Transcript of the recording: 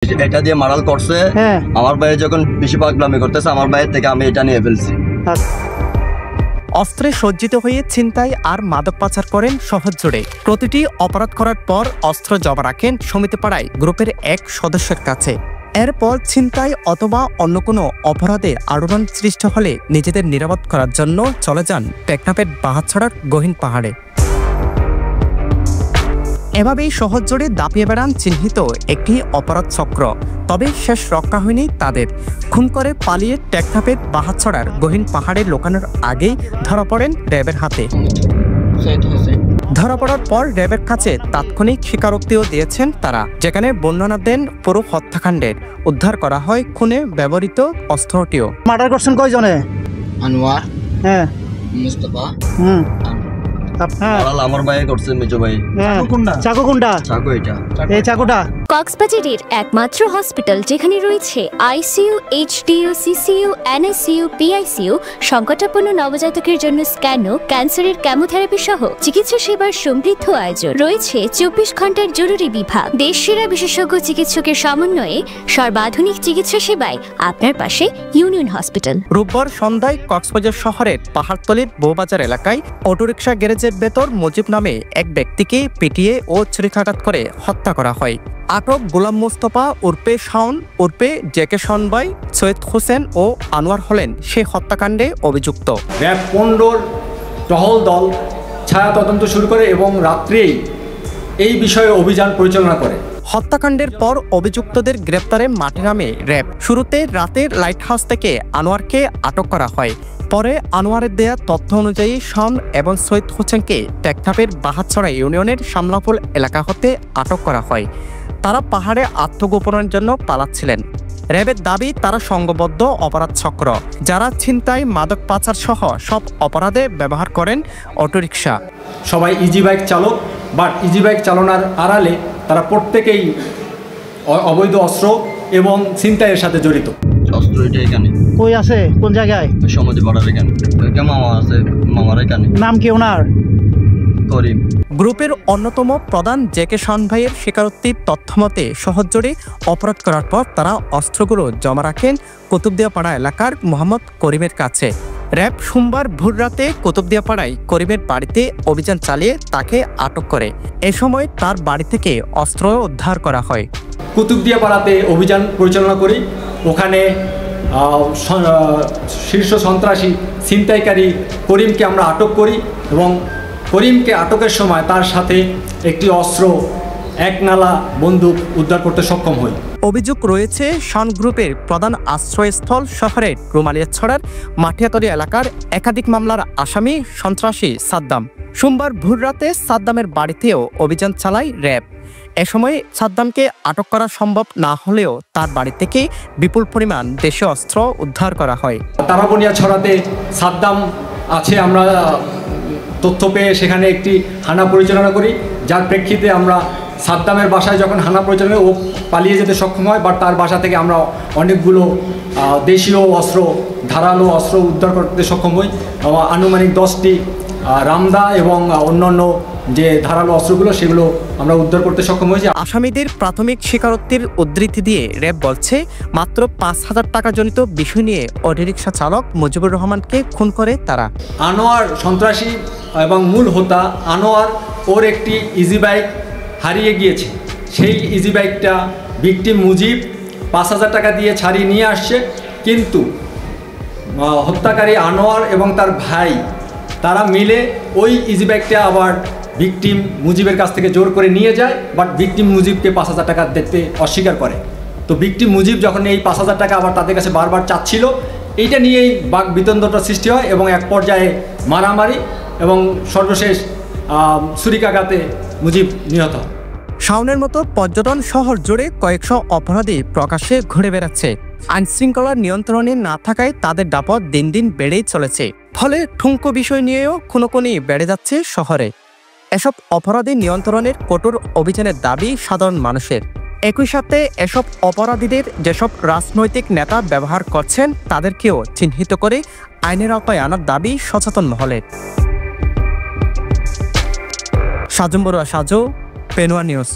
এটা দিয়ে মারাল করছে। আমার ভাই যখন বেশি পাগলামি করতেছে আমার ভাইয়ের থেকে আমি এটা নিয়ে ফেলছি। অস্ত্রে সজ্জিত হয়ে ছিনতাই আর মাদক পাচার করেন শহর জুড়ে। প্রতিটি অপরাধ করার পর অস্ত্র জমা রাখেন সমিতিপাড়ায় গ্রুপের এক সদস্যের কাছে। এরপর ছিনতাই অথবা অন্য কোনো অপরাধে আলোড়ন সৃষ্টি হলে নিজেদের নিরাপদ করার জন্য চলে যান টেকনাফের বাহাতছড়ার গহীন পাহাড়ে। এভাবেই শহর জুড়ে দাপিয়ে বেড়ান চিহ্নিত একটি অপরাধ চক্র। তবে শেষ রক্ষা হয়নি তাদের। খুন করে পালিয়ে টেকনাফের বাহাতছড়ার গহীন পাহাড়ে লুকানোর আগেই ধরা পড়েন র্যাবের হাতে। ধরা পড়ার পর র্যাবের কাছে তাৎক্ষণিক স্বীকারোক্তিও দিয়েছেন তারা, যেখানে বর্ণনা দেন পুরো হত্যাকাণ্ডের। উদ্ধার করা হয় খুনে ব্যবহৃত অস্ত্রটিও। মার্ডার করছেন কয়জনে? আনোয়ার, হ্যাঁ, মুস্তাফা, আপনার আমার ভাই করছে মেজো ভাই। চাকু কোনটা? চাকু এটা। এই চাকুটা কক্সবাজারের একমাত্র হসপিটাল যেখানে রয়েছে ICU, HDU, CCU, NICU, PICU, সংকটাপন্ন নবজাতকের জন্য স্ক্যানো, ক্যান্সারের কেমোথেরাপি সহ চিকিৎসা সেবার সমৃদ্ধ আয়োজন। রয়েছে 24 ঘন্টার জরুরি বিভাগ। দেশসেরা বিশেষজ্ঞ চিকিৎসকের সমন্বয়ে সর্বাধুনিক চিকিৎসা সেবায় আপনার পাশে ইউনিয়ন হসপিটাল। রোববার সন্ধ্যায় কক্সবাজার শহরের পাহাড়তলির বউবাজার এলাকায় অটোরিকশা গ্যারেজের ভেতর মুজিব নামে এক ব্যক্তিকে পিটিয়ে ও ছুরিকাঘাত করে হত্যা করা হয়। আটক গোলাম মোস্তফা উর্পে শাওন উর্পে জেকে শনবাই, সৈয়দ হোসেন ও আনোয়ার হলেন সেই হত্যাকাণ্ডে অভিযুক্ত। র্যাব 15 টহল দল ছায়া তদন্ত শুরু করে এবং রাত্রেই এই বিষয়ে অভিযান পরিচালনা করে। হত্যাকাণ্ডের পর অভিযুক্তদের গ্রেপ্তারে মাঠে নামে র্যাব। শুরুতে রাতের লাইট হাউস থেকে আনোয়ারকে আটক করা হয়। পরে আনোয়ারের দেয়া তথ্য অনুযায়ী শাওন এবং সৈয়দ হোসেনকে টেকনাফের বাহাতছড়া ইউনিয়নের সামলাপুল এলাকা হতে আটক করা হয়। তারা পাহাড়ে আত্মগোপনের জন্য পালাচ্ছিলেন। র্যাবের দাবি তারা সংঘবদ্ধ অপরাধ চক্র, যারা ছিনতাই, মাদক পাচার সহ সব অপরাধে ব্যবহার করেন অটোরিকশা। সবাই ইজি বাইক চালক, বাট ইজি বাইক চালানোর আড়ালে তারা প্রত্যেকেই অবৈধ অস্ত্র এবং ছিনতাইয়ের সাথে জড়িত। অস্ত্র এটা এখানে কই আছে? কোন জায়গায়? সমাধি পাড়ার এখানে। মামা আছে, মামার এখানে। নাম কি ওনার? করিম। গ্রুপের অন্যতম প্রধান জেকে শন ভাইয়ের স্বীকারোক্তির তথ্যমতে শহর জুড়ে অপরাধ করার পর তারা অস্ত্রগুলো জমা রাখেন কুতুবদিয়াপাড়া এলাকার মোহাম্মদ করিমের কাছে। র্যাব সোমবার ভোররাতে কুতুবদিয়াপাড়ায় করিমের বাড়িতে অভিযান চালিয়ে তাকে আটক করে। এ সময় তার বাড়ি থেকে অস্ত্র উদ্ধার করা হয়। কুতুবদিয়াপাড়াতে অভিযান পরিচালনা করি। ওখানে শীর্ষ সন্ত্রাসী ছিনতাইকারী করিমকে আমরা আটক করি এবং করিমকে আটকের সময় তার সাথে একটি অস্ত্র, এক নালা বন্দুক উদ্ধার করতে সক্ষম হই। অভিযোগ রয়েছে শন গ্রুপের প্রধান আশ্রয়স্থল শহরের রুমালিয়াছড়ার মাটিয়াতলী এলাকার একাধিক মামলার আসামি সন্ত্রাসী সাদ্দাম। সোমবার ভোররাতে সাদ্দামের বাড়িতেও অভিযান চালায় র্যাব। এ সময় সাদ্দামকে আটক করা সম্ভব না হলেও তার বাড়ি থেকে বিপুল পরিমাণ দেশীয় অস্ত্র উদ্ধার করা হয়। তারাবনিয়াছড়াতে সাদ্দাম আছে, আমরা তথ্য পেয়ে সেখানে একটি হানা পরিচালনা করি, যার প্রেক্ষিতে আমরা সাদ্দামের বাসায় যখন হানা পরিচালনা ও পালিয়ে যেতে সক্ষম হয়, বাট তার বাসা থেকে আমরা অনেকগুলো দেশীয় অস্ত্র, ধারালো অস্ত্র উদ্ধার করতে সক্ষম হই। আনুমানিক 10টি রামদা এবং অন্যান্য যে ধারালো অস্ত্রগুলো সেগুলো আমরা উদ্ধার করতে সক্ষম হয়েছি। আসামিদের প্রাথমিক স্বীকারোক্তির উদ্ধৃতি দিয়ে র্যাব বলছে মাত্র 5,000 টাকা জনিত বিষয় নিয়ে অটোরিকশা চালক মুজিবুর রহমানকে খুন করে তারা। আনোয়ার সন্ত্রাসী এবং মূল হোতা আনোয়ার, ওর একটি ইজি বাইক হারিয়ে গিয়েছে। সেই ইজি বাইকটা ভিকটিম মুজিব 5,000 টাকা দিয়ে ছাড়িয়ে নিয়ে আসছে, কিন্তু হত্যাকারী আনোয়ার এবং তার ভাই তারা মিলে ওই ইজি বাইকটা আবার ভিকটিম মুজিবের কাছ থেকে জোর করে নিয়ে যায়, বাট ভিকটিম মুজিবকে 5,000 টাকা দিতে অস্বীকার করে। তো ভিকটিম মুজিব যখন এই 5,000 টাকা আবার তাদের কাছে বারবার চাচ্ছিল, এইটা নিয়েই বাক বিতণ্ডার সৃষ্টি হয় এবং এক পর্যায়ে মারামারি এবং সর্বশেষ ছুরিকাঘাতে মুজিব নিহত হয়। শাওনের মতো পর্যটন শহর জুড়ে কয়েকশো অপরাধী প্রকাশ্যে ঘুরে বেড়াচ্ছে। আইনশৃঙ্খলার নিয়ন্ত্রণে না থাকায় তাদের দাপট দিন দিন বেড়েই চলেছে। ফলে ঠুনকো বিষয় নিয়েও খুনোখুনি বেড়ে যাচ্ছে শহরে। এসব অপরাধী নিয়ন্ত্রণের কঠোর অভিযানের দাবি সাধারণ মানুষের। একই সাথে এসব অপরাধীদের যেসব রাজনৈতিক নেতা ব্যবহার করছেন তাদেরকেও চিহ্নিত করে আইনের আওতায় আনার দাবি সচেতন মহলের। সাজু বড়ুয়া, সাজু, পেনুয়া নিউজ।